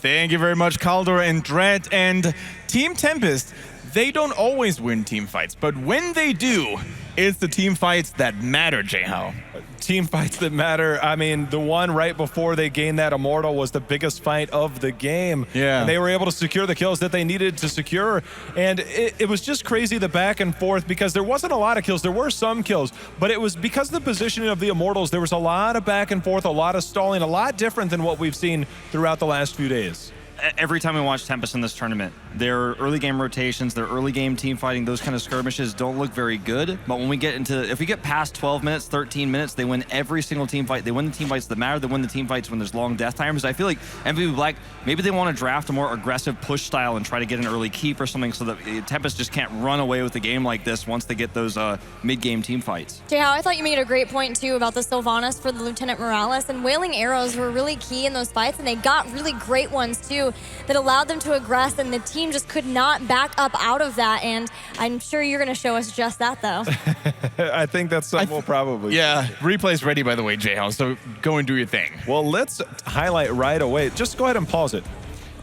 Thank you very much, Caldor and Dread. And Team Tempest, they don't always win team fights, but when they do, it's the team fights that matter, J-How. Team fights that matter. I mean, the one right before they gained that Immortal was the biggest fight of the game. Yeah. And they were able to secure the kills that they needed to secure. And it was just crazy, the back and forth, because there wasn't a lot of kills. There were some kills, but it was because of the positioning of the Immortals. There was a lot of back and forth, a lot of stalling, a lot different than what we've seen throughout the last few days. Every time we watch Tempest in this tournament, their early game rotations, their early game team fighting, those kind of skirmishes don't look very good. But when we get into, if we get past 12 minutes, 13 minutes, they win every single team fight. They win the team fights that matter. They win the team fights when there's long death times. I feel like MVP Black, maybe they want to draft a more aggressive push style and try to get an early keep or something so that Tempest just can't run away with the game like this once they get those mid-game team fights. J-How, I thought you made a great point too about the Sylvanas for the Lieutenant Morales, and Wailing Arrows were really key in those fights, and they got really great ones too that allowed them to aggress, and the team just could not back up out of that. And I'm sure you're going to show us just that, though. I think that's something we'll probably. Yeah, replay's ready, by the way, J-How, so go and do your thing. Well, let's highlight right away. Just go ahead and pause it.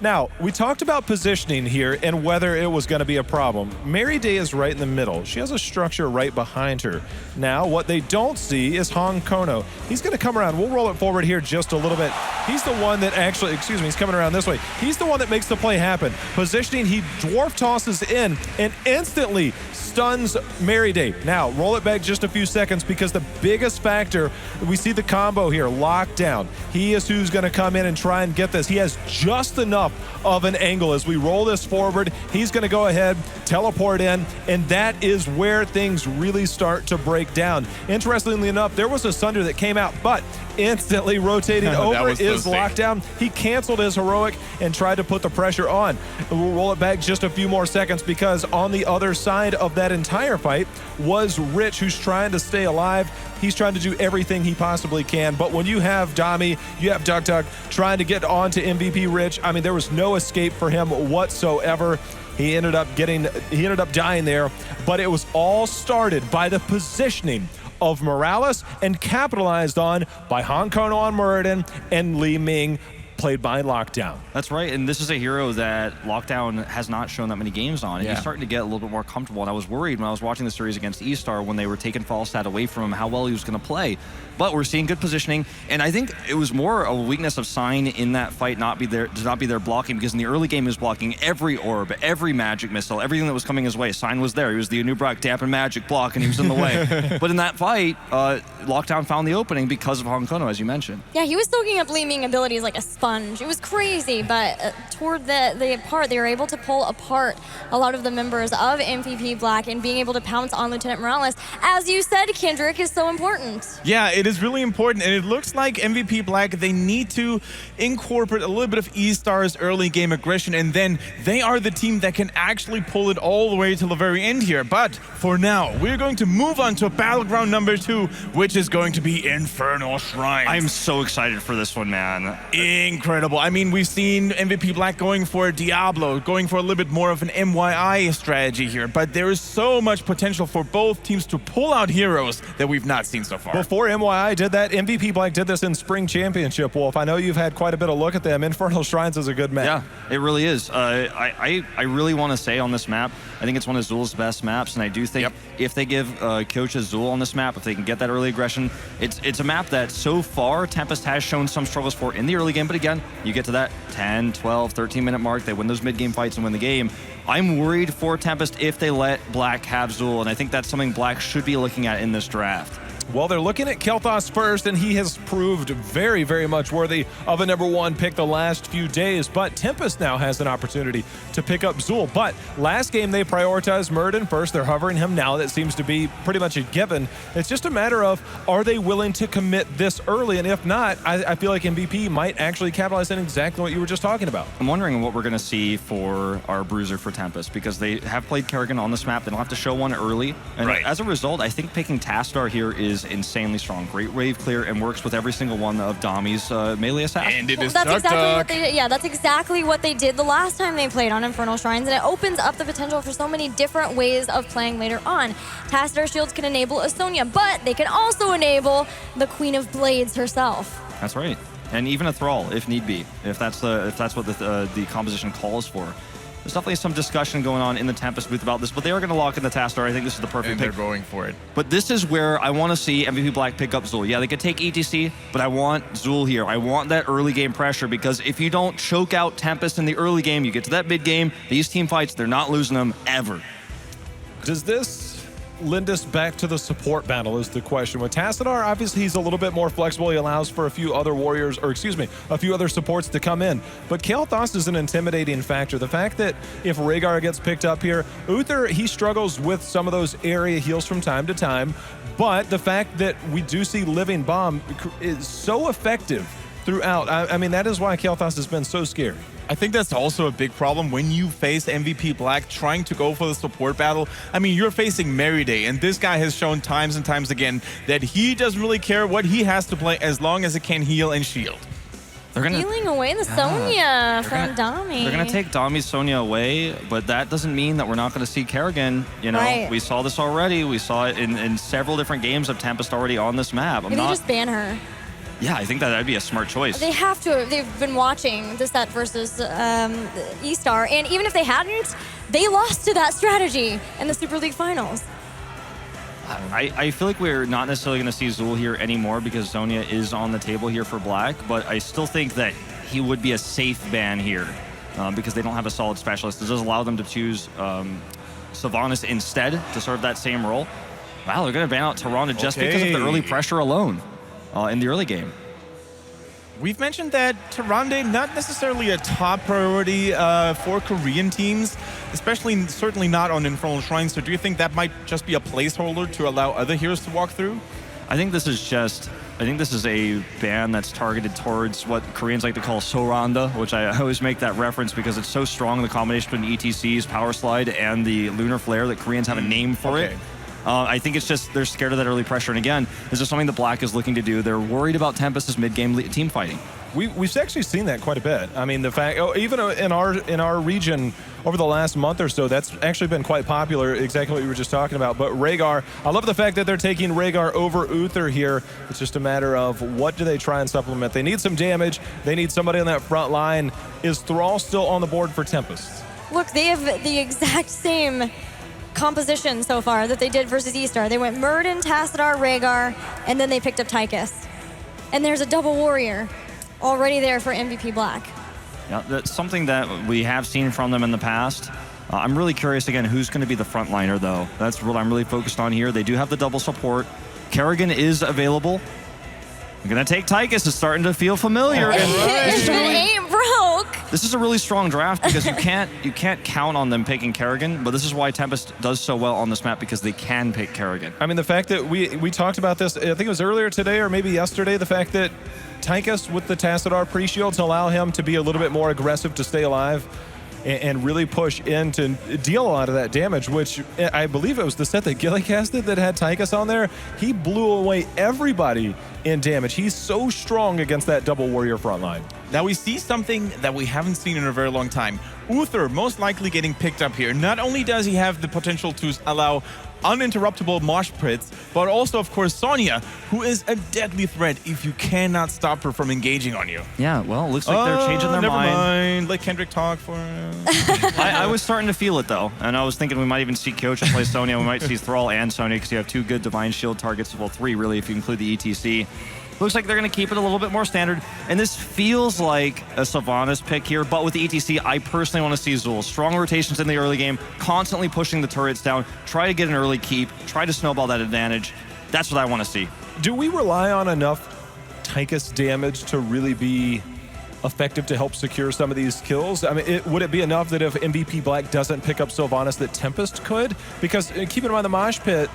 Now, we talked about positioning here and whether it was going to be a problem. Mary Day is right in the middle. She has a structure right behind her. Now, what they don't see is Hong Kono. He's going to come around. We'll roll it forward here just a little bit. He's the one that actually, excuse me, he's coming around this way. He's the one that makes the play happen. Positioning, he dwarf tosses in and instantly stuns Mary Day. Now, roll it back just a few seconds because the biggest factor, we see the combo here, lockdown. He is who's going to come in and try and get this. He has just enough of an angle. As we roll this forward, he's going to go ahead, teleport in, and that is where things really start to break down. Interestingly enough, there was a Sunder that came out, but instantly rotating over is lockdown. He canceled his heroic and tried to put the pressure on. We'll roll it back just a few more seconds because on the other side of that entire fight was Rich, who's trying to stay alive. He's trying to do everything he possibly can, but when you have Dami, you have Duck Duck trying to get on to MVP Rich, I mean, there was no escape for him whatsoever. He ended up dying there, but it was all started by the positioning of Morales and capitalized on by Hong Kono on Muradin and Li Ming, played by Lockdown. That's right, and this is a hero that Lockdown has not shown that many games on, and he's starting to get a little bit more comfortable, and I was worried when I was watching the series against E-Star when they were taking Falstad away from him, how well he was going to play. But we're seeing good positioning, and I think it was more a weakness of Sign in that fight to not be there blocking, because in the early game he was blocking every orb, every magic missile, everything that was coming his way. Sign was there. He was the Anubrak dampen magic block, and he was in the way. But in that fight, Lockdown found the opening because of Hong Kono, as you mentioned. Yeah, he was soaking up Li Ming abilities like a sponge. It was crazy, but toward the part, they were able to pull apart a lot of the members of MVP Black, and being able to pounce on Lieutenant Morales, as you said, Kendrick, is so important. Yeah, it is really important, and it looks like MVP Black, they need to incorporate a little bit of E-Star's early game aggression, and then they are the team that can actually pull it all the way to the very end here. But for now, we're going to move on to battleground number 2, which is going to be Infernal Shrines. I'm so excited for this one, man. Incredible. I mean, we've seen MVP Black going for Diablo, going for a little bit more of an MYI strategy here, but there is so much potential for both teams to pull out heroes that we've not seen so far. Before MYI did that, MVP Black did this in Spring Championship, Wolf. I know you've had quite a bit of look at them. Infernal Shrines is a good map. Yeah, it really is. I really want to say on this map, I think it's one of Zul's best maps, and I do think if they give Coach Azul on this map, if they can get that early aggression, it's a map that so far Tempest has shown some struggles for in the early game, but again, you get to that 10, 12, 13-minute mark, they win those mid-game fights and win the game. I'm worried for Tempest if they let Black have Zul, and I think that's something Black should be looking at in this draft. Well, they're looking at Kel'Thas first, and he has proved very, very much worthy of a #1 pick the last few days. But Tempest now has an opportunity to pick up Zul. But last game, they prioritized Muradin first. They're hovering him now. That seems to be pretty much a given. It's just a matter of, are they willing to commit this early? And if not, I feel like MVP might actually capitalize on exactly what you were just talking about. I'm wondering what we're going to see for our Bruiser for Tempest, because they have played Kerrigan on this map. They don't have to show one early. And as a result, I think picking Tastar here is insanely strong. Great wave clear and works with every single one of Dami's melee assassins. And it is that's exactly what they did. Yeah, that's exactly what they did the last time they played on Infernal Shrines, and it opens up the potential for so many different ways of playing later on. Tastar shields can enable a Sonya, but they can also enable the Queen of Blades herself. That's right. and even a Thrall if need be, if that's what the composition calls for. There's definitely some discussion going on in the Tempest booth about this, but they are going to lock in the Tassadar. I think this is the perfect and pick. They're going for it. But this is where I want to see MVP Black pick up Zul. Yeah, they could take ETC, but I want Zul here. I want that early game pressure, because if you don't choke out Tempest in the early game, you get to that mid game, these team fights, they're not losing them ever. Does this lend us back to the support battle is the question. With Tassadar, obviously he's a little bit more flexible. He allows for a few other warriors, or excuse me, a few other supports to come in. But Kael'thas is an intimidating factor. The fact that if Rhaegar gets picked up here, Uther, he struggles with some of those area heals from time to time. But the fact that we do see Living Bomb is so effective throughout. I mean, that is why Kael'thas has been so scary. I think that's also a big problem when you face MVP Black trying to go for the support battle. I mean, you're facing Meriday, and this guy has shown times and times again that he doesn't really care what he has to play as long as it can heal and shield. They're gonna Stealing away the Sonya from Dami. They're gonna take Dami's Sonya away, but that doesn't mean that we're not gonna see Kerrigan. You know, Right. we saw this already. We saw it in several different games of Tempest already on this map. Maybe they just ban her. Yeah, I think that'd be a smart choice. They have to. They've been watching the set versus E-Star, and even if they hadn't, they lost to that strategy in the Super League Finals. I feel like we're not necessarily going to see Zul here anymore because Sonya is on the table here for Black, but I still think that he would be a safe ban here because they don't have a solid specialist. It does allow them to choose Sylvanas instead to serve that same role. Wow, they're going to ban out Tyrande just because of the early pressure alone in the early game. We've mentioned that Tyrande not necessarily a top priority for Korean teams, especially certainly not on Infernal Shrine. So do you think that might just be a placeholder to allow other heroes to walk through? I think this is a ban that's targeted towards what Koreans like to call Soranda, which I always make that reference because it's so strong, the combination between ETC's Power Slide and the Lunar Flare, that Koreans have a name for it. I think it's just they're scared of that early pressure. And again, this is something that Black is looking to do. They're worried about Tempest's mid-game team fighting. We've actually seen that quite a bit. I mean, the fact, even in our region over the last month or so, that's actually been quite popular, exactly what you were just talking about. But Rhaegar, I love the fact that they're taking Rhaegar over Uther here. It's just a matter of what do they try and supplement. They need some damage. They need somebody on that front line. Is Thrall still on the board for Tempest? Look, they have the exact same composition so far that they did versus E-Star. They went Muradin, Tassadar, Rhaegar, and then they picked up Tychus. And there's a double warrior already there for MVP Black. Yeah, that's something that we have seen from them in the past. I'm really curious, again, who's going to be the frontliner, though. That's what I'm really focused on here. They do have the double support. Kerrigan is available. I'm going to take Tychus. It's starting to feel familiar. It ain't broke. This is a really strong draft because you can't count on them picking Kerrigan, but this is why Tempest does so well on this map, because they can pick Kerrigan. I mean, the fact that we talked about this, I think it was earlier today or maybe yesterday, the fact that Tychus with the Tassadar pre-shields allow him to be a little bit more aggressive to stay alive and really push in to deal a lot of that damage, which I believe it was the set that Gilly casted that had Tychus on there. He blew away everybody in damage. He's so strong against that double warrior front line. Now we see something that we haven't seen in a very long time. Uther most likely getting picked up here. Not only does he have the potential to allow uninterruptible mosh pits, but also, of course, Sonya, who is a deadly threat if you cannot stop her from engaging on you. Yeah, well, it looks like they're changing their never mind. mind. Let Kendrick talk for I was starting to feel it, though, and I was thinking we might even see Kyocha play Sonya. We might see Thrall and Sonya because you have two good Divine Shield targets. Well, three, really, if you include the ETC. Looks like they're going to keep it a little bit more standard, and this feels like a Sylvanas pick here, but with the ETC, I personally want to see Zul. Strong rotations in the early game, constantly pushing the turrets down, try to get an early keep, try to snowball that advantage. That's what I want to see. Do we rely on enough Tychus damage to really be effective to help secure some of these kills? I mean, would it be enough that if MVP Black doesn't pick up Sylvanas that Tempest could? Because keep in mind the mosh pit,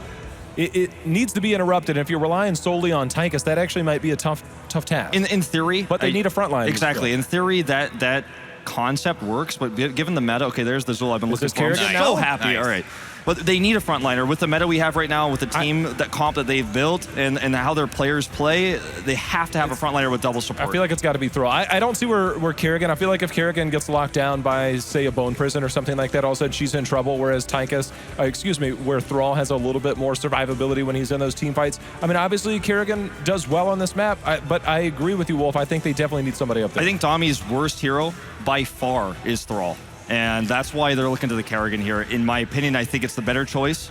it needs to be interrupted. If you're relying solely on Tychus, that actually might be a tough task. In theory. But they need a front line. Exactly. In theory, that concept works, but given the meta, okay, there's the Zul I've been looking for. I'm so happy. Nice. All right. But they need a frontliner. With the meta we have right now, with the team, that comp that they've built, and how their players play, they have to have a frontliner with double support. I feel like it's got to be Thrall. I don't see where Kerrigan, I feel like if Kerrigan gets locked down by, say, a Bone Prison or something like that, all of a sudden she's in trouble, whereas Tychus, where Thrall has a little bit more survivability when he's in those team fights. I mean, obviously, Kerrigan does well on this map, but I agree with you, Wolf. I think they definitely need somebody up there. I think Dami's worst hero, by far, is Thrall. And that's why they're looking to the Kerrigan here. In my opinion, I think it's the better choice.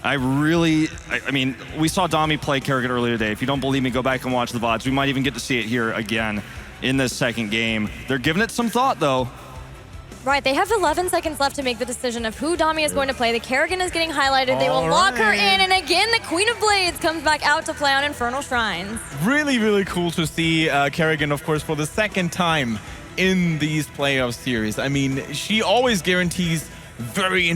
I mean, we saw Dami play Kerrigan earlier today. If you don't believe me, go back and watch the VODs. We might even get to see it here again in this second game. They're giving it some thought, though. Right, they have 11 seconds left to make the decision of who Dami is going to play. The Kerrigan is getting highlighted. They will lock her in, and again, the Queen of Blades comes back out to play on Infernal Shrines. Really, really cool to see Kerrigan, of course, for the second time in these playoff series. I mean, she always guarantees very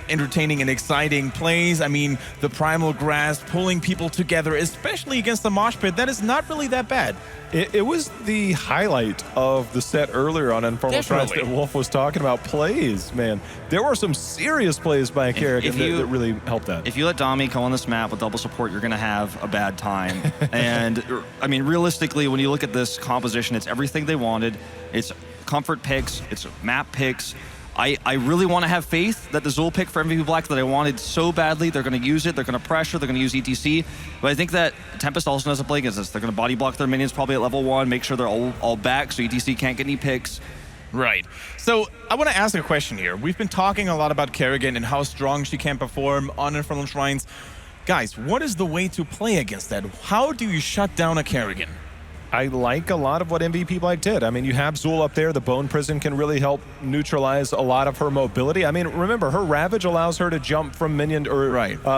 entertaining and exciting plays. I mean, the Primal Grasp, pulling people together, especially against the Mosh Pit, that is not really that bad. It was the highlight of the set earlier on Infernal Shrines that Wolf was talking about. Plays, man. There were some serious plays by Kerrigan that really helped that. If you let Dami come on this map with double support, you're going to have a bad time. And, I mean, realistically, when you look at this composition, it's everything they wanted. It's comfort picks. It's map picks. I really want to have faith that the Zul pick for MVP Black that I wanted so badly, they're going to use it, they're going to pressure, they're going to use ETC. But I think that Tempest also doesn't play against this. They're going to body block their minions probably at level 1, make sure they're all back so ETC can't get any picks. Right. So I want to ask a question here. We've been talking a lot about Kerrigan and how strong she can perform on Infernal Shrines. Guys, what is the way to play against that? How do you shut down a Kerrigan? I like a lot of what MVP Black did. I mean, you have Zul up there. The Bone Prison can really help neutralize a lot of her mobility. I mean, remember, her Ravage allows her to jump from minion or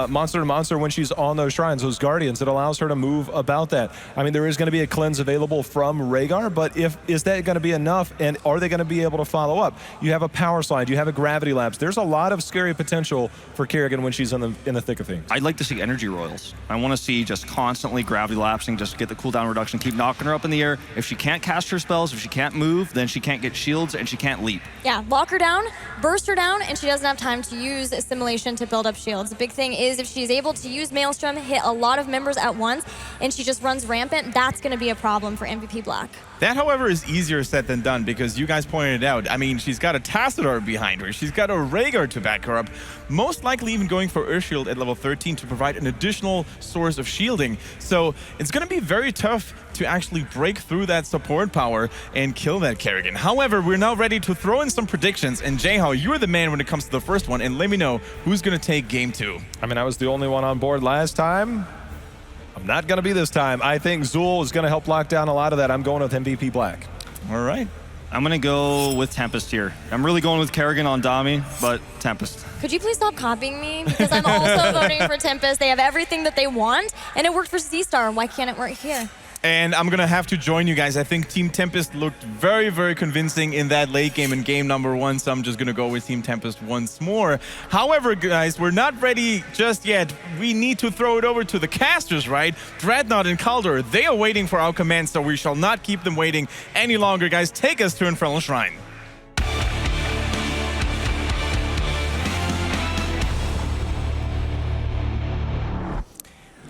monster to monster when she's on those shrines, those guardians. It allows her to move about that. I mean, there is going to be a cleanse available from Rhaegar, but is that going to be enough, and are they going to be able to follow up? You have a Power Slide. You have a Gravity Lapse. There's a lot of scary potential for Kerrigan when she's in the thick of things. I'd like to see Energy Royals. I want to see just constantly Gravity Lapsing, just get the cooldown reduction, keep knocking her up in the air. If she can't cast her spells, if she can't move, then she can't get shields and she can't leap. Yeah, lock her down, burst her down, and she doesn't have time to use Assimilation to build up shields. The big thing is if she's able to use Maelstrom, hit a lot of members at once, and she just runs rampant, that's going to be a problem for MVP Black. That, however, is easier said than done because you guys pointed it out. I mean, she's got a Tassadar behind her. She's got a Rhaegar to back her up. Most likely even going for Urshield at level 13 to provide an additional source of shielding. So it's going to be very tough to actually break through that support power and kill that Kerrigan. However, we're now ready to throw in some predictions. And Jayhao, you're the man when it comes to the first one. And let me know who's going to take game 2. I mean, I was the only one on board last time. I'm not going to be this time. I think Zul is going to help lock down a lot of that. I'm going with MVP Black. All right. I'm going to go with Tempest here. I'm really going with Kerrigan on Dami, but Tempest. Could you please stop copying me? Because I'm also voting for Tempest. They have everything that they want, and it worked for Z-Star. Why can't it work here? And I'm going to have to join you guys. I think Team Tempest looked very, very convincing in that late game in game number 1, so I'm just going to go with Team Tempest once more. However, guys, we're not ready just yet. We need to throw it over to the casters, right? Dreadnought and Calder, they are waiting for our command, so we shall not keep them waiting any longer. Guys, take us to Infernal Shrine.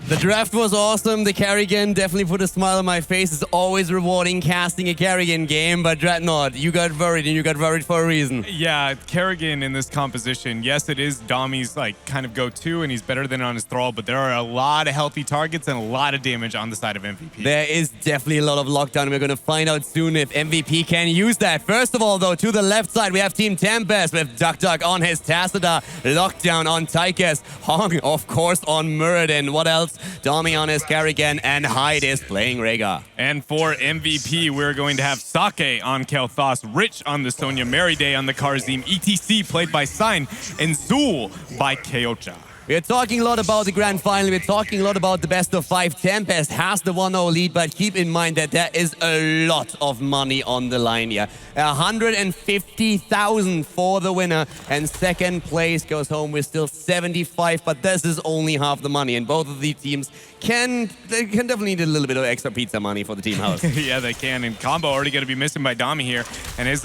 The draft was awesome. The Kerrigan definitely put a smile on my face. It's always rewarding casting a Kerrigan game, but Dreadnought, you got worried, and you got worried for a reason. Yeah, Kerrigan in this composition, yes, it is Dami's kind of go-to, and he's better than on his Thrall, but there are a lot of healthy targets and a lot of damage on the side of MVP. There is definitely a lot of lockdown. We're going to find out soon if MVP can use that. First of all, though, to the left side, we have Team Tempest with Duck on his Tassadar, lockdown on Tychus, Hong, of course, on Muradin. What else? Dami on his Kerrigan, and Hyde is playing Rhaegar. And for MVP, we're going to have Sake on Kel'Thas, Rich on the Sonya, Mary Day on the Karzim, ETC played by Sign, and Zul by Keocha. We're talking a lot about the grand final. We're talking a lot about the best of 5. Tempest has the 1-0 lead, but keep in mind that there is a lot of money on the line here. 150,000 for the winner, and second place goes home with still 75, but this is only half the money, and both of these teams can definitely need a little bit of extra pizza money for the team house. Yeah, they can. And combo already going to be missing by Dami here. And his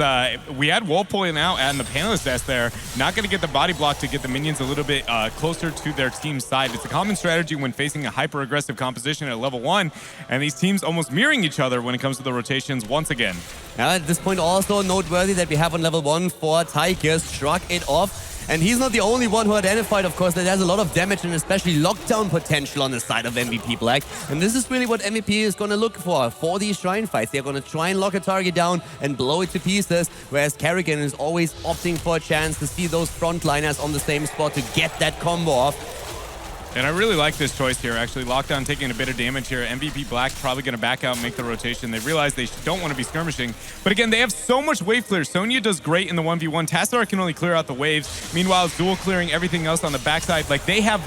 we had Wolf pulling out at the panelist desk there. Not going to get the body block to get the minions a little bit closer to their team's side. It's a common strategy when facing a hyper-aggressive composition at level 1. And these teams almost mirroring each other when it comes to the rotations once again. At this point, also noteworthy that we have on level 1 for Tigers, Shrug it off. And he's not the only one who identified, of course, that there's a lot of damage and especially lockdown potential on the side of MVP Black. And this is really what MVP is going to look for these Shrine fights. They're going to try and lock a target down and blow it to pieces, whereas Kerrigan is always opting for a chance to see those frontliners on the same spot to get that combo off. And I really like this choice here, actually. Lockdown taking a bit of damage here. MVP Black probably going to back out and make the rotation. They realize they don't want to be skirmishing. But again, they have so much wave clear. Sonya does great in the 1v1. Tassadar can only clear out the waves. Meanwhile, Zool clearing everything else on the backside. Like, they have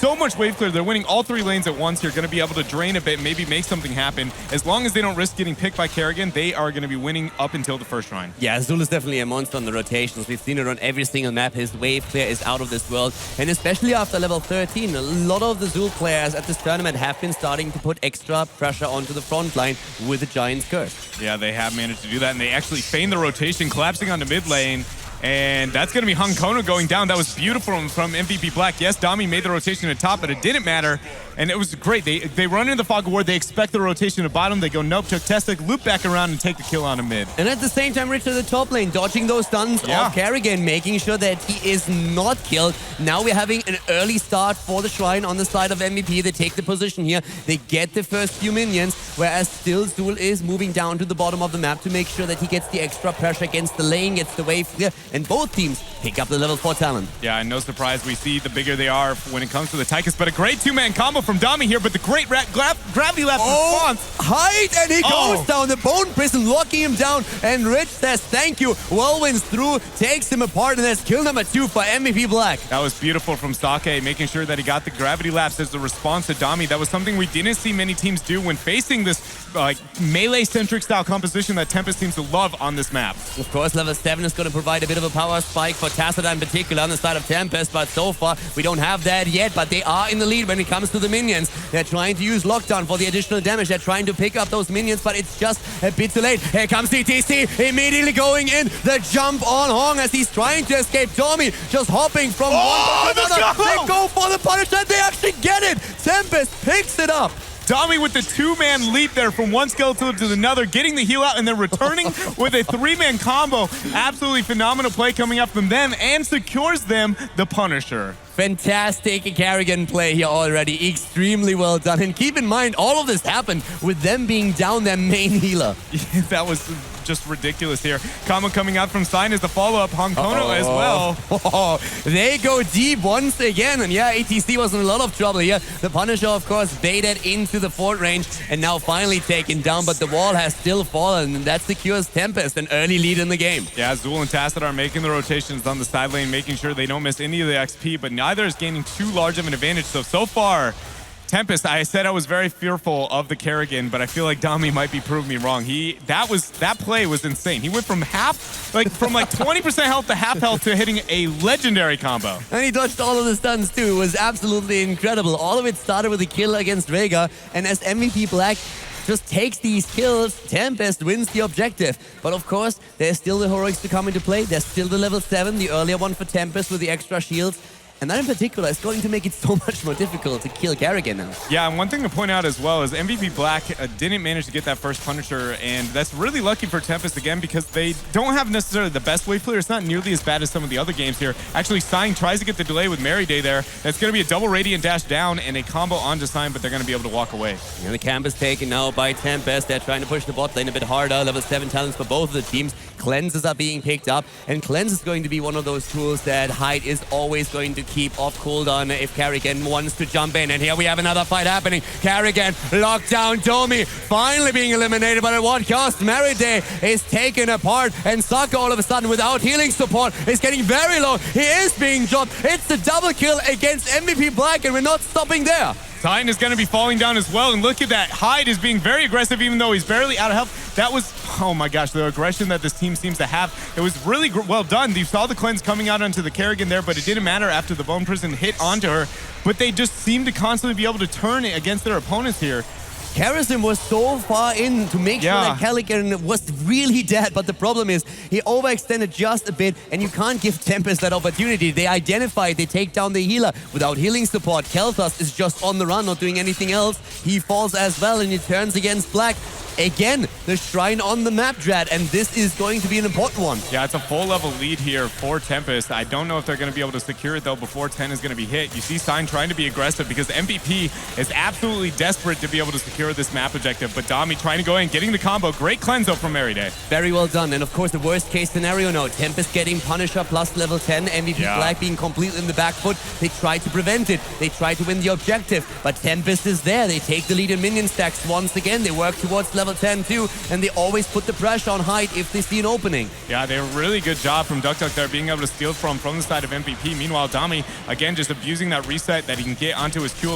so much wave clear. They're winning all 3 lanes at once here. Going to be able to drain a bit, maybe make something happen. As long as they don't risk getting picked by Kerrigan, they are going to be winning up until the first shrine. Yeah, Zool is definitely a monster on the rotations. We've seen it on every single map. His wave clear is out of this world. And especially after level 13, a lot of the Zool players at this tournament have been starting to put extra pressure onto the front line with the Giant's Curse. Yeah, they have managed to do that. And they actually feign the rotation, collapsing onto mid lane. And that's going to be Hung Kono going down. That was beautiful from MVP Black. Yes, Dami made the rotation at top, but it didn't matter. And it was great. They run into the Fog of War. They expect the rotation to bottom. They go nope, took Testic, loop back around and take the kill on a mid. And at the same time, Rich at the top lane, dodging those stuns off Kerrigan, making sure that he is not killed. Now we're having an early start for the Shrine on the side of MVP. They take the position here. They get the first few minions, whereas still Zool is moving down to the bottom of the map to make sure that he gets the extra pressure against the lane, gets the wave clear, and both teams pick up the level 4 talent. Yeah, and no surprise, we see the bigger they are when it comes to the Tychus, but a great 2-man combo from Dami here, but the great gravity lap response. Height, and he goes down. The Bone Prison locking him down, and Rich says thank you. Whirlwinds through, takes him apart, and that's kill number 2 for MVP Black. That was beautiful from Sake, making sure that he got the gravity laps as the response to Dami. That was something we didn't see many teams do when facing this melee-centric style composition that Tempest seems to love on this map. Of course, level 7 is going to provide a bit of a power spike for Tassadar in particular on the side of Tempest, but so far we don't have that yet, but they are in the lead when it comes to the minions. They're trying to use Lockdown for the additional damage. They're trying to pick up those minions, but it's just a bit too late. Here comes DTC, immediately going in. The jump on Hong as he's trying to escape. Tommy just hopping from one to another. They go for the punish and they actually get it. Tempest picks it up. Dami with the 2-man leap there from one skeleton to another, getting the heal out and then returning with a 3-man combo. Absolutely phenomenal play coming up from them and secures them the Punisher. Fantastic Kerrigan play here already. Extremely well done. And keep in mind, all of this happened with them being down their main healer. Yeah, that was just ridiculous here. Combo coming out from Sign as the follow-up. Hong Kono as well. They go deep once again. And yeah, ATC was in a lot of trouble here. The Punisher, of course, baited into the fort range and now finally taken down. But the wall has still fallen. And that secures Tempest, an early lead in the game. Yeah, Zool and Tassadar are making the rotations on the side lane, making sure they don't miss any of the XP. But neither is gaining too large of an advantage. So far, Tempest, I said I was very fearful of the Kerrigan, but I feel like Dami might be proving me wrong. That play was insane. He went from 20% health to half health to hitting a legendary combo. And he dodged all of the stuns too. It was absolutely incredible. All of it started with a kill against Vega, and as MVP Black just takes these kills, Tempest wins the objective. But of course, there's still the heroics to come into play. There's still the level 7, the earlier one for Tempest with the extra shields. And that in particular is going to make it so much more difficult to kill Kerrigan now. Yeah, and one thing to point out as well is MVP Black didn't manage to get that first Punisher, and that's really lucky for Tempest again because they don't have necessarily the best wave clear. It's not nearly as bad as some of the other games here. Actually, Sign tries to get the delay with Mary Day there. That's going to be a double Radiant dash down and a combo onto Sign, but they're going to be able to walk away. And the camp is taken now by Tempest. They're trying to push the bot lane a bit harder. Level 7 talents for both of the teams. cleanses are being picked up, and cleanse is going to be one of those tools that Hyde is always going to keep off cooldown if Karrigan wants to jump in. And here we have another fight happening. Karrigan locked down. Domi finally being eliminated, but at what cost? Meriday is taken apart, and Saka all of a sudden without healing support is getting very low. He is being dropped. It's a double kill against MVP Black, and we're not stopping there. Titan is going to be falling down as well, and look at that. Hyde is being very aggressive even though he's barely out of health. That was, oh my gosh, the aggression that this team seems to have. It was really well done. You saw the cleanse coming out onto the Karrigan there, but it didn't matter after the Bone Prison hit onto her. But they just seem to constantly be able to turn it against their opponents here. Karrison was so far in to make sure that Karrigan was really dead, but the problem is he overextended just a bit, and you can't give Tempest that opportunity. They identify it, they take down the healer without healing support. Kel'Thas is just on the run, not doing anything else. He falls as well, and he turns against Black. Again, the shrine on the map, Drad, and this is going to be an important one. Yeah, it's a full level lead here for Tempest. I don't know if they're going to be able to secure it, though, before 10 is going to be hit. You see Sign trying to be aggressive because MVP is absolutely desperate to be able to secure this map objective, but Dami trying to go in, getting the combo. Great cleanse, though, from Meriday. Very well done, and of course, the worst-case scenario now. Tempest getting Punisher plus level 10, MVP Black being completely in the back foot. They try to prevent it. They try to win the objective, but Tempest is there. They take the lead in minion stacks once again. They work towards level 10 too, and they always put the pressure on Hyde if they see an opening. Yeah, they have a really good job from DuckDuck there, being able to steal from the side of MVP. Meanwhile, Dami, again, just abusing that reset that he can get onto his Q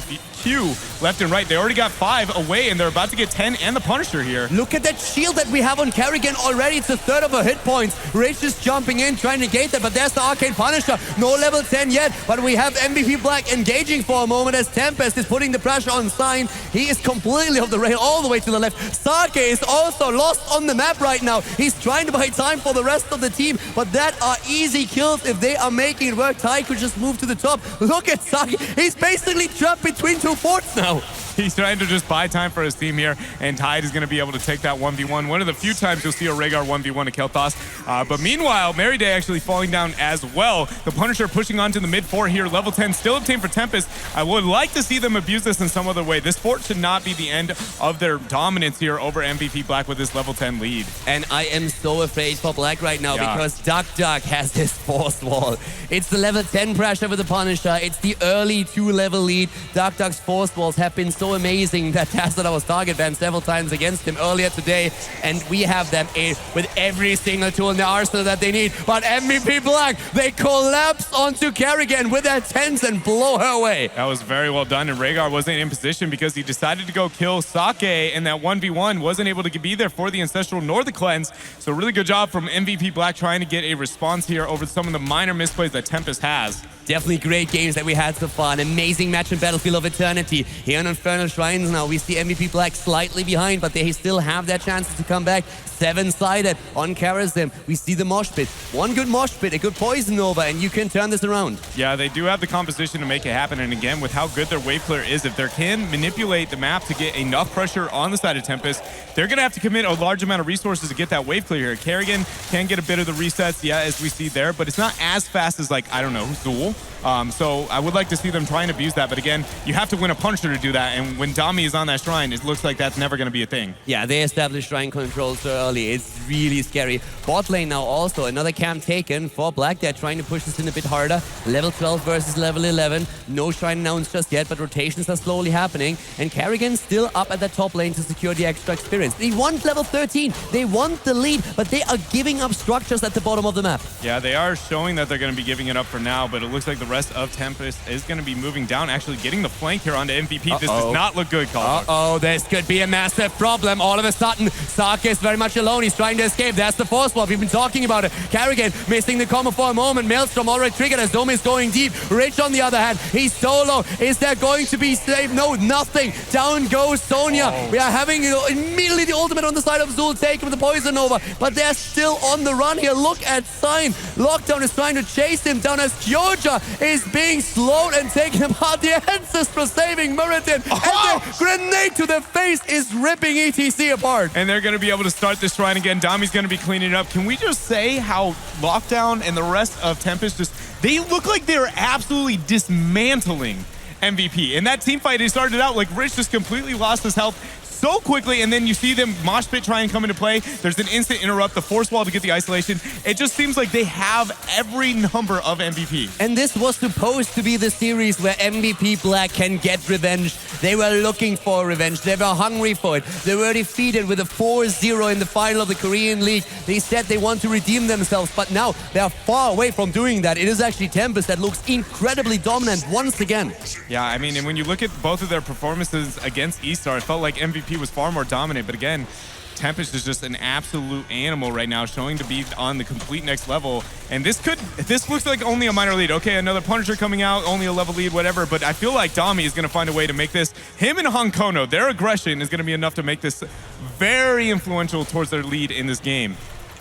left and right. They already got 5 away, and they're about to get 10 and the Punisher here. Look at that shield that we have on Karrigan already. It's a third of her hit points. Rage is jumping in, trying to gate that, but there's the Arcane Punisher. No level 10 yet, but we have MVP Black engaging for a moment as Tempest is putting the pressure on Sign. He is completely off the rail all the way to the left. Sake is also lost on the map right now. He's trying to buy time for the rest of the team, but that are easy kills if they are making it work. Ty could just move to the top. Look at Sake. He's basically trapped between 2 forts now. He's trying to just buy time for his team here, and Tide is going to be able to take that 1v1. One of the few times you'll see a Rhaegar 1v1 to Kel'Thas. But meanwhile, Meriday actually falling down as well. The Punisher pushing onto the mid 4 here. Level 10 still obtained for Tempest. I would like to see them abuse this in some other way. This fort should not be the end of their dominance here over MVP Black with this level 10 lead. And I am so afraid for Black right now because DuckDuck has this force wall. It's the level 10 pressure with the Punisher. It's the early 2-level lead. DuckDuck's force walls have been so amazing that Tassadar was target banned several times against him earlier today, and we have them with every single tool in the arsenal that they need. But MVP Black, they collapse onto Karrigan with their tens and blow her away. That was very well done, and Rhaegar wasn't in position because he decided to go kill Sake, and that 1v1 wasn't able to be there for the Ancestral nor the Cleanse. So really good job from MVP Black trying to get a response here over some of the minor misplays that Tempest has. Definitely great games that we had so far. An amazing match in Battlefield of Eternity. Here on Infernal Shrines now, we see MVP Black slightly behind, but they still have their chances to come back. 7-sided on Karazim. We see the mosh pit. One good mosh pit, a good poison over, and you can turn this around. Yeah, they do have the composition to make it happen. And again, with how good their wave clear is, if they can manipulate the map to get enough pressure on the side of Tempest, they're going to have to commit a large amount of resources to get that wave clear here. Karrigan can get a bit of the resets, yeah, as we see there, but it's not as fast as, like, I don't know, Zool. So I would like to see them try and abuse that. But again, you have to win a Punisher to do that. And when Dami is on that shrine, it looks like that's never going to be a thing. Yeah, they established shrine control so early. It's really scary. Bot lane now also. Another camp taken for Black. They're trying to push this in a bit harder. Level 12 versus level 11. No shrine announced just yet, but rotations are slowly happening. And Karrigan still up at the top lane to secure the extra experience. They want level 13. They want the lead, but they are giving up structures at the bottom of the map. Yeah, they are showing that they're going to be giving it up for now, but it looks like the rest of Tempest is going to be moving down, actually getting the flank here onto MVP. This does not look good, Colin. This could be a massive problem. All of a sudden, Sake is very much alone. He's trying to escape. That's the force wall. We've been talking about it. Karrigan missing the combo for a moment. Maelstrom already triggered as Dome is going deep. Rich on the other hand, he's solo. Is there going to be save? No, nothing. Down goes Sonya. We are having immediately the ultimate on the side of Zul taking the poison over, but they're still on the run here. Look at Sign. Lockdown is trying to chase him down as Kyoja is being slowed and taking apart. The Ancestor saving Muradin. And the grenade to the face is ripping ETC apart. And they're going to be able to start this shrine again. Dami's going to be cleaning it up. Can we just say how Lockdown and the rest of Tempest they look like they're absolutely dismantling MVP. In that team fight, it started out like Rich just completely lost his health so quickly, and then you see them mosh pit try and come into play. There's an instant interrupt, the force wall to get the isolation. It just seems like they have every number of MVP. And this was supposed to be the series where MVP Black can get revenge. They were looking for revenge. They were hungry for it. They were defeated with a 4-0 in the final of the Korean League. They said they want to redeem themselves, but now they are far away from doing that. It is actually Tempest that looks incredibly dominant once again. Yeah, I mean, and when you look at both of their performances against eStar, it felt like MVP was far more dominant, but again, Tempest is just an absolute animal right now, showing to be on the complete next level. And this looks like only a minor lead. Okay, another Punisher coming out, only a level lead, whatever. But I feel like Dami is going to find a way to make this. Him and Honkono, their aggression is going to be enough to make this very influential towards their lead in this game.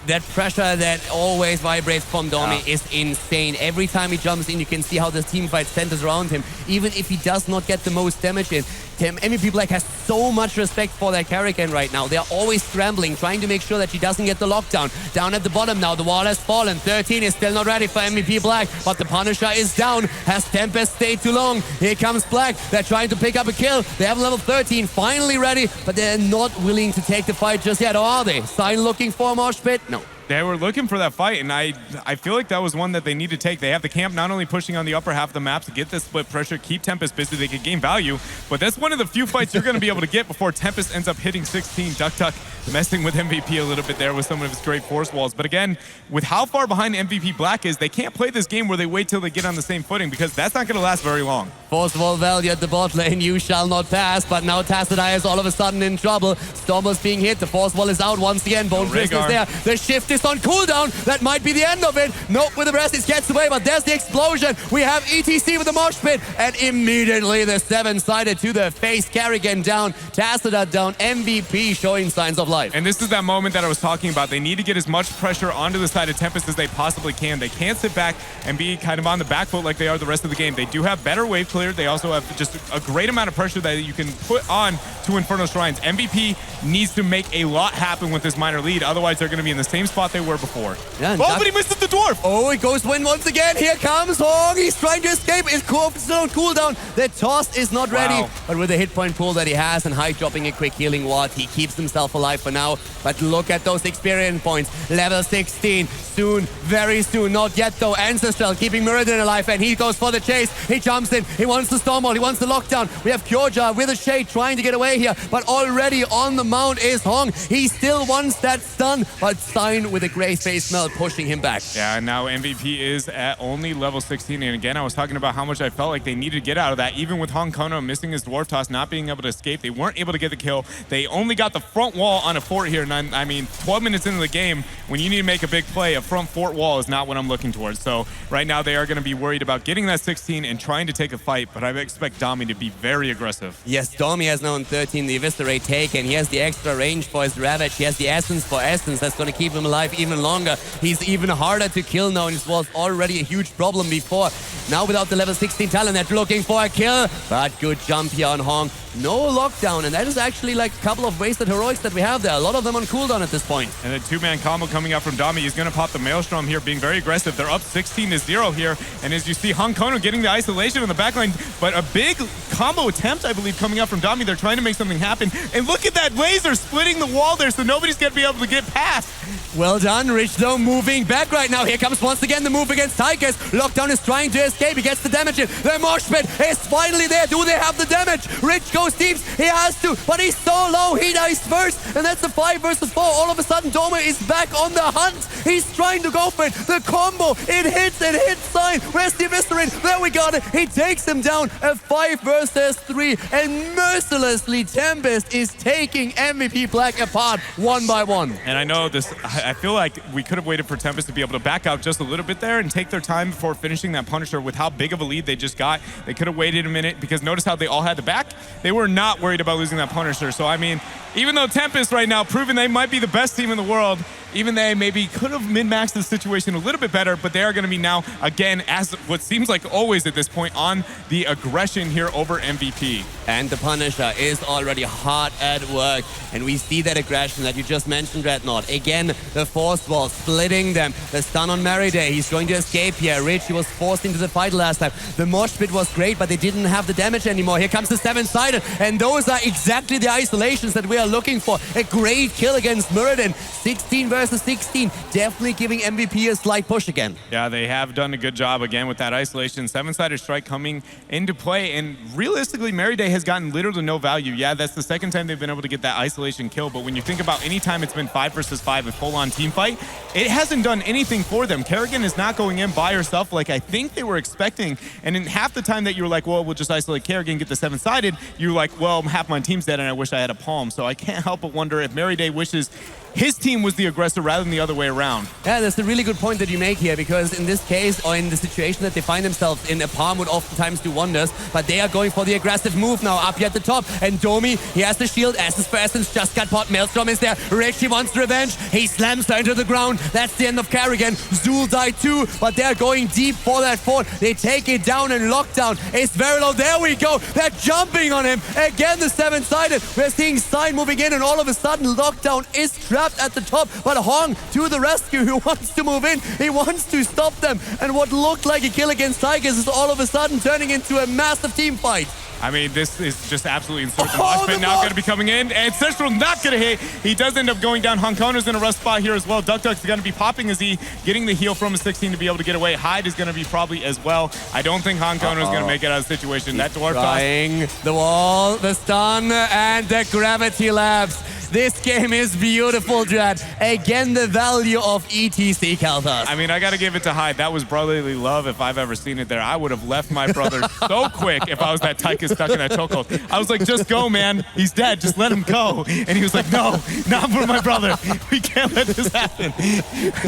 That pressure that always vibrates from Domi is insane. Every time he jumps in, you can see how the team fight centers around him. Even if he does not get the most damage in, MVP Black has so much respect for their Karrigan right now. They are always scrambling, trying to make sure that she doesn't get the lockdown. Down at the bottom now, the wall has fallen. 13 is still not ready for MVP Black, but the Punisher is down. Has Tempest stayed too long? Here comes Black. They're trying to pick up a kill. They have level 13 finally ready, but they're not willing to take the fight just yet, or are they? Sign looking for a mosh pit? No. They were looking for that fight, and I feel like that was one that they need to take. They have the camp not only pushing on the upper half of the map to get this split pressure, keep Tempest busy, they could gain value, but that's one of the few fights you're going to be able to get before Tempest ends up hitting 16. Duck messing with MVP a little bit there with some of his great force walls. But again, with how far behind MVP Black is, they can't play this game where they wait till they get on the same footing, because that's not going to last very long. Force wall value at the bot lane, you shall not pass, but now Tassadai is all of a sudden in trouble. Stormer's being hit, the force wall is out once again, Bone Fist is there, the shift is on cooldown, that might be the end of it. Nope, with the rest it gets away, but there's the explosion. We have ETC with the mosh pit, and immediately the 7-sided to the face, Karrigan down, Tassadai down, MVP showing signs of life. And this is that moment that I was talking about. They need to get as much pressure onto the side of Tempest as they possibly can. They can't sit back and be kind of on the back foot like they are the rest of the game. They do have better wave clear. They also have just a great amount of pressure that you can put on to Inferno Shrines. MVP needs to make a lot happen with this minor lead. Otherwise, they're going to be in the same spot they were before. Yeah, oh, but he misses the dwarf. Oh, it goes win once again. Here comes Hong. He's trying to escape. His corpse is still on cooldown. The toss is not ready. Wow. But with the hit point pool that he has and high dropping a quick healing ward, he keeps himself alive for now. But look at those experience points. Level 16. Soon, very soon. Not yet though. Ancestral keeping Meridian alive, and he goes for the chase. He jumps in. He wants the Storm Wall. He wants the lockdown. We have Kyoja with a shade trying to get away here. But already on the mount is Hong. He still wants that stun. But Sign with a gray face melt pushing him back. Yeah, and now MVP is at only level 16. And again, I was talking about how much I felt like they needed to get out of that. Even with Honkono missing his dwarf toss, not being able to escape, they weren't able to get the kill. They only got the front wall on a fort here. And I mean, 12 minutes into the game, when you need to make a big play, a front fort wall is not what I'm looking towards. So right now they are going to be worried about getting that 16 and trying to take a fight, but I expect Dami to be very aggressive. Yes, Domi has now on 13 the Eviscerate taken. He has the extra range for his Ravage. He has the Essence for Essence. That's going to keep him alive even longer. He's even harder to kill now, and it was already a huge problem before. Now without the level 16 talent, they're looking for a kill, but good jump here on Hong. No lockdown, and that is actually like a couple of wasted heroics that we have there. A lot of them on cooldown at this point. And a two-man combo coming out from Dami. He's going to pop the Maelstrom here, being very aggressive. They're up 16-0 here, and as you see, Honkono getting the isolation in the backline, but a big combo attempt, I believe, coming out from Dami. They're trying to make something happen, and look at that laser splitting the wall there, so nobody's going to be able to get past. Well done, Rich, though, moving back right now. Here comes once again the move against Tychus. Lockdown is trying to escape. He gets the damage in. The mosh pit is finally there. Do they have the damage? Rich goes deep. He has to, but he's so low. He dies first, and that's the 5 versus 4. All of a sudden, Doma is back on the hunt. He's trying to go for it. The combo, it hits Sign. Where's the Eviscerate? There we got it. He takes him down. A 5 versus 3, and mercilessly, Tempest is taking MVP Black apart one by one. And I know this, I feel like we could have waited for Tempest to be able to back out just a little bit there and take their time before finishing that Punisher. With how big of a lead they just got, they could have waited a minute, because notice how they all had the back. They were not worried about losing that Punisher. So I mean, even though Tempest right now proving they might be the best team in the world, even they maybe could have min-maxed the situation a little bit better, but they are going to be now, again, as what seems like always at this point, on the aggression here over MVP. And the Punisher is already hard at work. And we see that aggression that you just mentioned, Dreadnought. Again, the force wall splitting them. The stun on Meriday. He's going to escape here. Rich, he was forced into the fight last time. The mosh pit was great, but they didn't have the damage anymore. Here comes the 7-sided. And those are exactly the isolations that we are looking for. A great kill against Muradin. 16 versus 16. Definitely giving MVP a slight push again. Yeah, they have done a good job again with that isolation. 7-sided strike coming into play. And realistically, Meriday has gotten little to no value. Yeah, that's the second time they've been able to get that isolation kill. But when you think about any time it's been 5 versus 5, a full-on team fight, it hasn't done anything for them. Kerrigan is not going in by herself like I think they were expecting. And in half the time that you were like, well, we'll just isolate Kerrigan, get the 7-sided, you're like, well, half my team's dead and I wish I had a palm. So I can't help but wonder if Meriday wishes his team was the aggressor rather than the other way around. Yeah, that's a really good point that you make here, because in this case, or in the situation that they find themselves in, a palm would oftentimes do wonders, but they are going for the aggressive move now up here at the top. And Domi, he has the shield. Essence for Essence just got pot. Maelstrom is there. Rich, he wants revenge. He slams her into the ground. That's the end of Kerrigan. Zul died too, but they're going deep for that fort. They take it down, and Lockdown is very low. There we go. They're jumping on him. Again, the 7-sided. We're seeing Sign moving in, and all of a sudden, Lockdown is trapped at the top, but Hong to the rescue. He wants to move in. He wants to stop them. And what looked like a kill against Tigers is all of a sudden turning into a massive team fight. I mean, this is just absolutely insane. The mosh pit now going to be coming in, and Central not going to hit. He does end up going down. Honkona's in a rough spot here as well. Duck's going to be popping as he getting the heal from a 16 to be able to get away. Hyde is going to be probably as well. I don't think Honkona's going to make it out of the situation. That dwarf trying the wall, the stun, and the gravity labs. This game is beautiful, Dread. Again, the value of ETC, Kalthus. I mean, I got to give it to Hyde. That was brotherly love if I've ever seen it there. I would have left my brother so quick if I was that Tychus stuck in that chokehold. I was like, just go, man. He's dead. Just let him go. And he was like, no, not for my brother. We can't let this happen.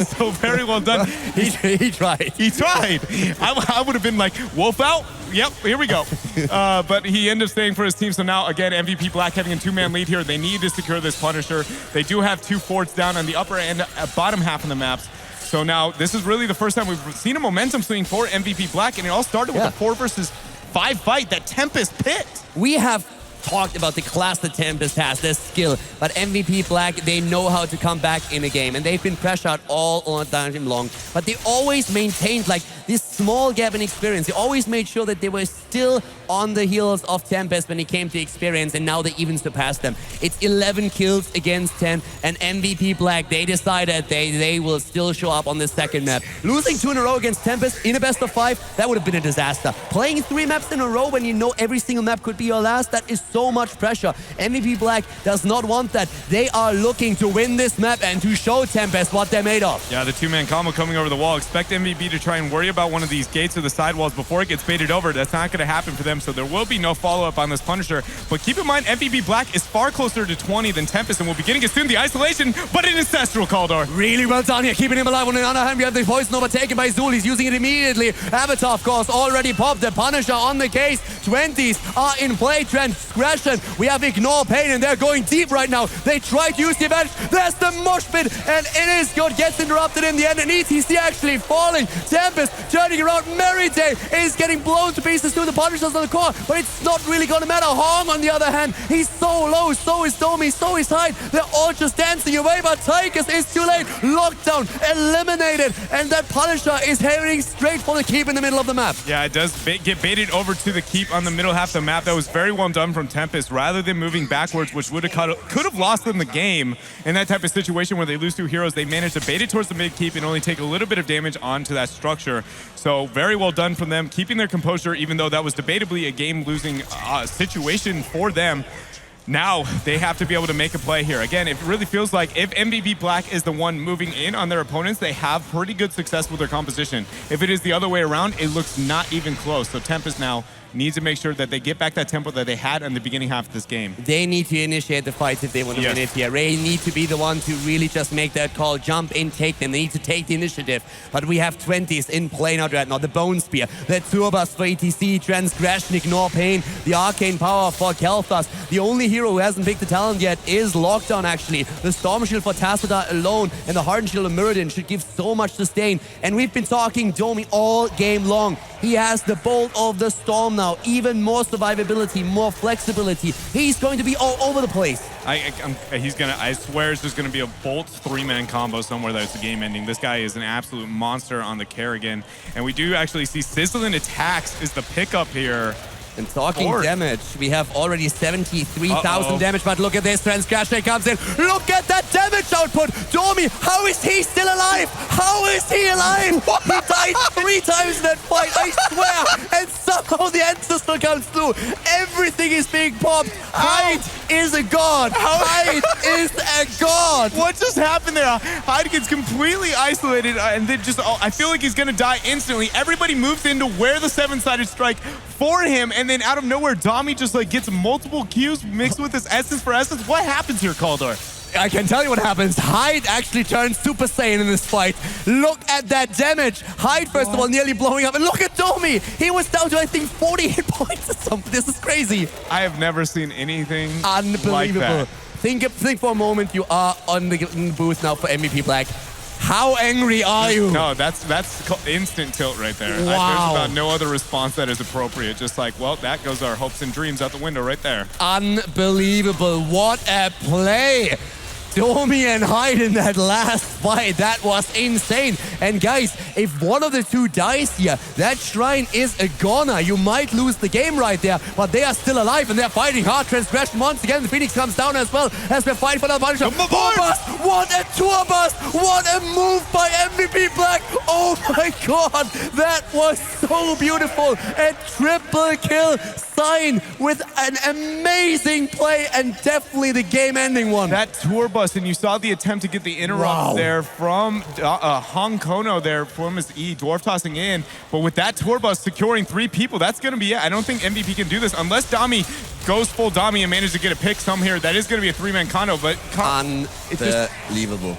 So very well done. He tried. He tried. I would have been like, wolf out. Yep, here we go. But he ended up staying for his team. So now, again, MVP Black having a 2-man lead here. They need to secure this Punisher. They do have 2 forts down on the upper and bottom half of the maps. So now, this is really the first time we've seen a momentum swing for MVP Black. And it all started with a 4 versus 5 fight that Tempest picked. We have talked about the class that Tempest has, their skill, but MVP Black, they know how to come back in a game, and they've been pressured all time long, but they always maintained like this small gap in experience. They always made sure that they were still on the heels of Tempest when it came to experience, and now they even surpassed them. It's 11 kills against 10, and MVP Black, they decided they will still show up on the second map. Losing 2 in a row against Tempest in a best of 5, that would have been a disaster. Playing 3 maps in a row when you know every single map could be your last, that is so much pressure. MVP Black does not want that. They are looking to win this map and to show Tempest what they're made of. Yeah, the 2-man combo coming over the wall. Expect MVP to try and worry about one of these gates or the sidewalls before it gets baited over. That's not going to happen for them, so there will be no follow-up on this Punisher. But keep in mind, MVP Black is far closer to 20 than Tempest, and we'll be getting it soon. The isolation, but an Ancestral Caldor. Really well done here, keeping him alive. On the other hand, we have the poison overtaken by Zul. He's using it immediately. Avatar, of course, already popped. The Punisher on the case. 20s are in play. Transgression. We have Ignore Pain, and they're going deep right now. They try to use the advantage. There's the mosh pit, and it is good. Gets interrupted in the end, and ETC actually falling. Tempest turning around. Meriday is getting blown to pieces through the Punishers on the core, but it's not really going to matter. Hong, on the other hand, he's so low. So is Domi. So is Hyde. They're all just dancing away, but Tychus is too late. Lockdown eliminated, and that Punisher is heading straight for the keep in the middle of the map. Yeah, it does get baited over to the keep on the middle half of the map. That was very well done from Tempest. Rather than moving backwards, which could have lost them the game in that type of situation where they lose 2 heroes, they managed to bait it towards the mid keep and only take a little bit of damage onto that structure. So very well done from them, keeping their composure, even though that was debatably a game-losing situation for them. Now they have to be able to make a play here. Again, it really feels like if MVP Black is the one moving in on their opponents, they have pretty good success with their composition. If it is the other way around, it looks not even close. So Tempest now needs to make sure that they get back that tempo that they had in the beginning half of this game. They need to initiate the fights if they want to Yes. win it here. They need to be the one to really just make that call, jump in, take them. They need to take the initiative. But we have 20s in play now right now. The Bone Spear, the Turbas for ETC, Transgression, Ignore Pain, the Arcane Power for Kel'Thas. The only hero who hasn't picked the talent yet is Lockdown, actually. The Storm Shield for Tassadar alone and the Hardened Shield of Muradin should give so much sustain. And we've been talking Domi all game long. He has the Bolt of the Storm now. Even more survivability, more flexibility. He's going to be all over the place. I swear it's just gonna be a Bolt 3-man combo somewhere that's a game ending. This guy is an absolute monster on the Kerrigan. And we do actually see Sizzling Attacks is the pickup here. And talking damage, we have already 73,000 damage, but look at this, Transgression comes in. Look at that damage output! Domi, how is he still alive? How is he alive? He died 3 times in that fight, I swear! And somehow the answer still comes through. Everything is being popped. Hyde is a god. Hyde is a god. What just happened there? Hyde gets completely isolated and then just, I feel like he's gonna die instantly. Everybody moves into where the 7-sided strike for him, and then out of nowhere, Domi just like gets multiple Qs mixed with his Essence for Essence. What happens here, Kaldor? I can tell you what happens. Hyde actually turns Super Saiyan in this fight. Look at that damage. Hyde, first of all, nearly blowing up. And look at Domi. He was down to, I think, 40 hit points or something. This is crazy. I have never seen anything Unbelievable. like that. Think for a moment. You are on the booth now for MVP Black. How angry are you? No, that's instant tilt right there. Wow. There's about no other response that is appropriate. Just like, well, that goes our hopes and dreams out the window right there. Unbelievable. What a play. Domi and Hyde in that last fight. That was insane. And guys, if one of the two dies here, that shrine is a goner. You might lose the game right there, but they are still alive and they're fighting hard. Transgression once again. The Phoenix comes down as well as they fight for the Punisher. Turbust! What a Turbust! What a move by MVP Black! Oh my god! That was so beautiful. A triple kill sign with an amazing play and definitely the game-ending one. That tour bus, and you saw the attempt to get the interrupt there from Hong Kono there from his E, dwarf tossing in. But with that tour bus securing 3 people, that's going to be it. I don't think MVP can do this unless Domi goes full Domi and manages to get a pick some here. That is going to be a 3-man Kono, but Unbelievable.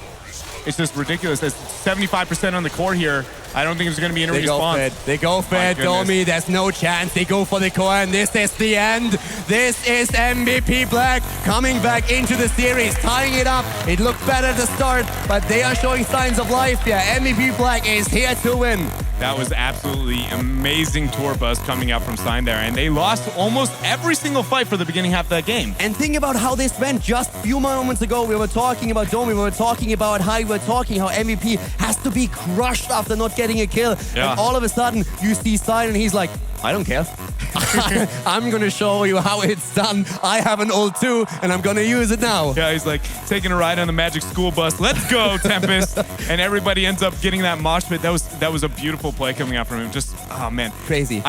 It's just ridiculous. There's 75% on the core here. I don't think there's going to be any response. They go for it, Domi. There's no chance. They go for the core, and this is the end. This is MVP Black coming back into the series, tying it up. It looked better at the start, but they are showing signs of life here. MVP Black is here to win. That was absolutely amazing tour bus coming out from Sign there, and they lost almost every single fight for the beginning half of that game. And think about how this went just a few moments ago. We were talking about Domi, we were talking about how we were talking how MVP has to be crushed after not getting a kill. Yeah. And all of a sudden, you see Sign and he's like, I don't care. I'm going to show you how it's done. I have an ult too, and I'm going to use it now. Yeah, he's like taking a ride on the Magic School Bus. Let's go, Tempest. And everybody ends up getting that mosh pit. That was a beautiful play coming out from him. Just, oh man. Crazy.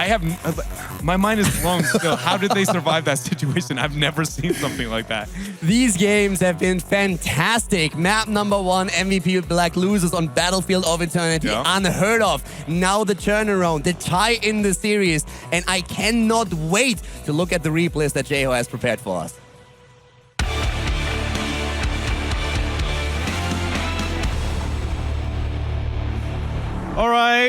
My mind is blown still. How did they survive that situation? I've never seen something like that. These games have been fantastic. Map number 1, MVP Black loses on Battlefield of Eternity. Yeah. Unheard of. Now the turnaround, the tie in the series. And I cannot wait to look at the replays that Jeho has prepared for us. All right.